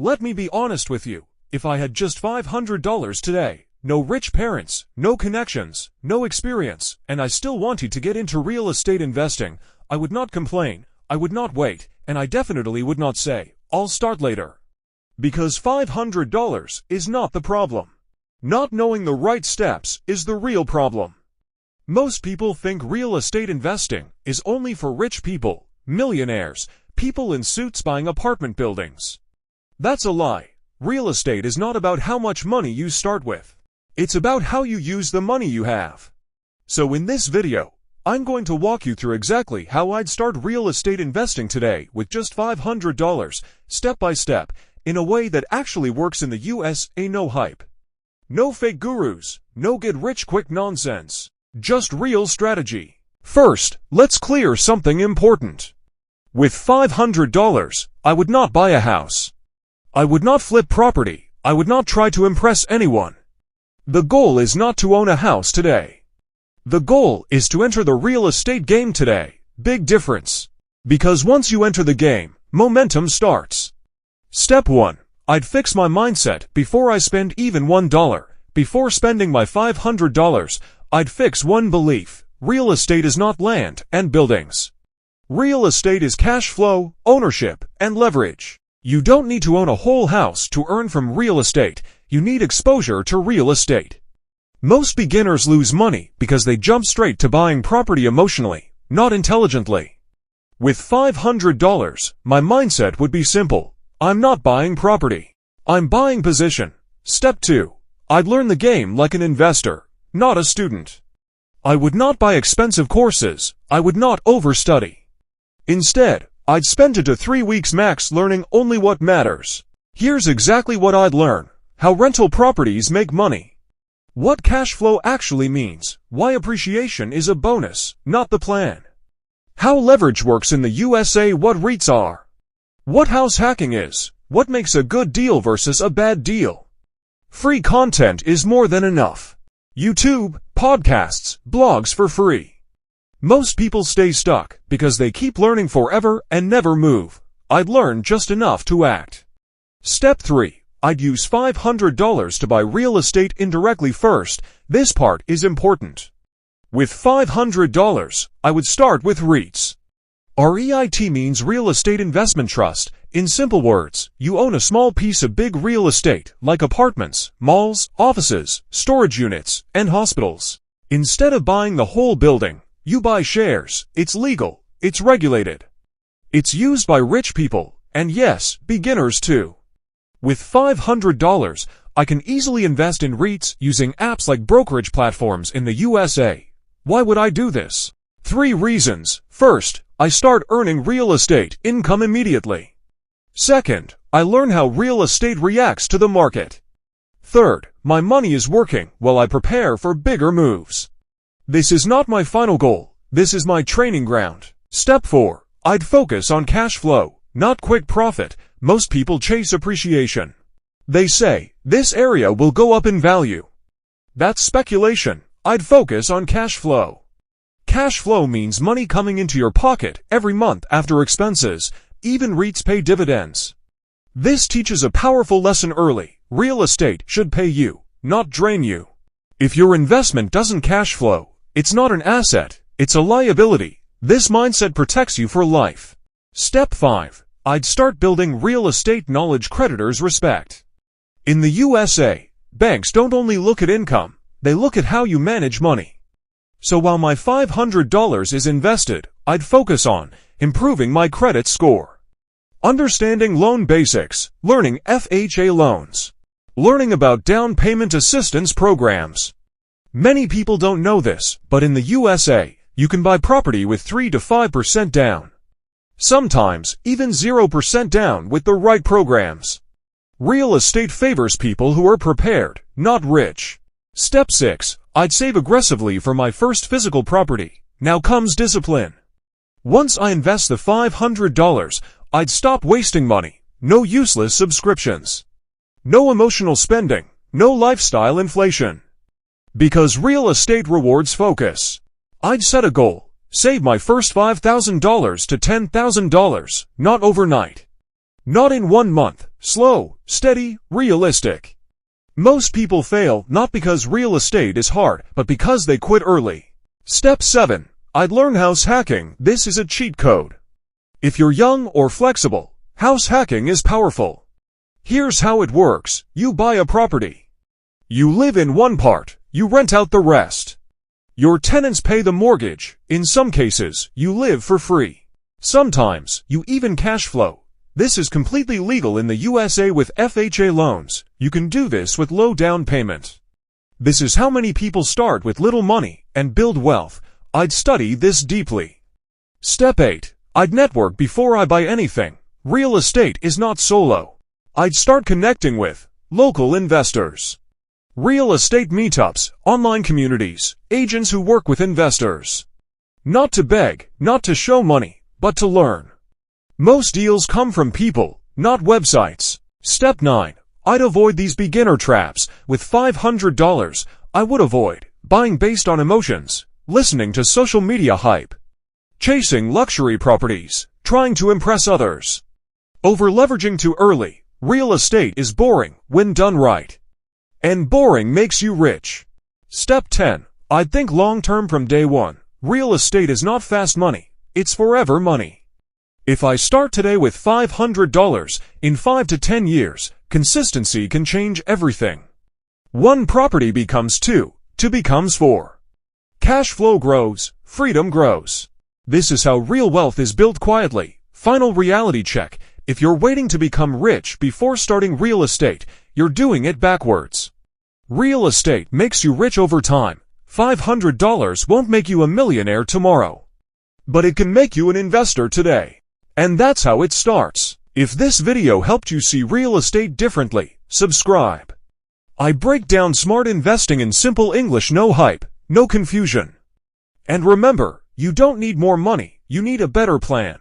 Let me be honest with you. If I had just $500 today, no rich parents, no connections, no experience, and I still wanted to get into real estate investing, I would not complain, I would not wait, and I definitely would not say, I'll start later. Because $500 is not the problem. Not knowing the right steps is the real problem. Most people think real estate investing is only for rich people, millionaires, people in suits buying apartment buildings. That's a lie. Real estate is not about how much money you start with. It's about how you use the money you have. So in this video, I'm going to walk you through exactly how I'd start real estate investing today with just $500, step by step, in a way that actually works in the USA. No hype. No fake gurus, no get-rich-quick nonsense. Just real strategy. First, let's clear something important. With $500, I would not buy a house. I would not flip property. I would not try to impress anyone. The goal is not to own a house today. The goal is to enter the real estate game today. Big difference. Because once you enter the game, momentum starts. Step 1. I'd fix my mindset before I spend even $1. Before spending my $500, I'd fix one belief. Real estate is not land and buildings. Real estate is cash flow, ownership, and leverage. You don't need to own a whole house to earn from real estate. You need exposure to real estate. Most beginners lose money because they jump straight to buying property emotionally, not intelligently. With $500, my mindset would be simple. I'm not buying property. I'm buying position. Step 2. I'd learn the game like an investor, not a student. I would not buy expensive courses. I would not overstudy. Instead, I'd spend 2 to 3 weeks max learning only what matters. Here's exactly what I'd learn. How rental properties make money. What cash flow actually means. Why appreciation is a bonus, not the plan. How leverage works in the USA. What REITs are. What house hacking is. What makes a good deal versus a bad deal. Free content is more than enough. YouTube, podcasts, blogs for free. Most people stay stuck because they keep learning forever and never move. I'd learn just enough to act. Step 3. I'd use $500 to buy real estate indirectly first. This part is important. With $500, I would start with REITs. REIT means Real Estate Investment Trust. In simple words, you own a small piece of big real estate, like apartments, malls, offices, storage units, and hospitals. Instead of buying the whole building, you buy shares. It's legal. It's regulated. It's used by rich people, and yes, beginners too. With $500, I can easily invest in REITs using apps like brokerage platforms in the USA. Why would I do this? 3 reasons. First, I start earning real estate income immediately. Second, I learn how real estate reacts to the market. Third, my money is working while I prepare for bigger moves. This is not my final goal. This is my training ground. Step 4. I'd focus on cash flow, not quick profit. Most people chase appreciation. They say, this area will go up in value. That's speculation. I'd focus on cash flow. Cash flow means money coming into your pocket every month after expenses. Even REITs pay dividends. This teaches a powerful lesson early. Real estate should pay you, not drain you. If your investment doesn't cash flow, it's not an asset, it's a liability. This mindset protects you for life. Step 5. I'd start building real estate knowledge. Creditors respect. In the USA, banks don't only look at income, they look at how you manage money. So while my $500 is invested, I'd focus on improving my credit score. Understanding loan basics, learning FHA loans. Learning about down payment assistance programs. Many people don't know this, but in the USA, you can buy property with 3 to 5% down. Sometimes, even 0% down with the right programs. Real estate favors people who are prepared, not rich. Step 6. I'd save aggressively for my first physical property. Now comes discipline. Once I invest the $500, I'd stop wasting money. No useless subscriptions. No emotional spending. No lifestyle inflation. Because real estate rewards focus. I'd set a goal. Save my first $5,000 to $10,000, not overnight. Not in 1 month. Slow, steady, realistic. Most people fail not because real estate is hard, but because they quit early. Step 7. I'd learn house hacking. This is a cheat code. If you're young or flexible, house hacking is powerful. Here's how it works. You buy a property. You live in one part. You rent out the rest. Your tenants pay the mortgage. In some cases, you live for free. Sometimes, you even cash flow. This is completely legal in the USA with FHA loans. You can do this with low down payment. This is how many people start with little money and build wealth. I'd study this deeply. Step 8. I'd network before I buy anything. Real estate is not solo. I'd start connecting with local investors. Real estate meetups, online communities, agents who work with investors. Not to beg, not to show money, but to learn. Most deals come from people, not websites. Step 9. I'd avoid these beginner traps. With $500, I would avoid buying based on emotions, listening to social media hype, chasing luxury properties, trying to impress others, over-leveraging too early. Real estate is boring when done right. And boring makes you rich. Step 10. I'd think long-term from day one. Real estate is not fast money. It's forever money. If I start today with $500, in 5 to 10 years, consistency can change everything. 1 property becomes 2, 2 becomes 4. Cash flow grows, freedom grows. This is how real wealth is built quietly. Final reality check. If you're waiting to become rich before starting real estate, you're doing it backwards. Real estate makes you rich over time. $500 won't make you a millionaire tomorrow, but it can make you an investor today. And that's how it starts. If this video helped you see real estate differently, subscribe. I break down smart investing in simple English, no hype, no confusion. And remember, you don't need more money, you need a better plan.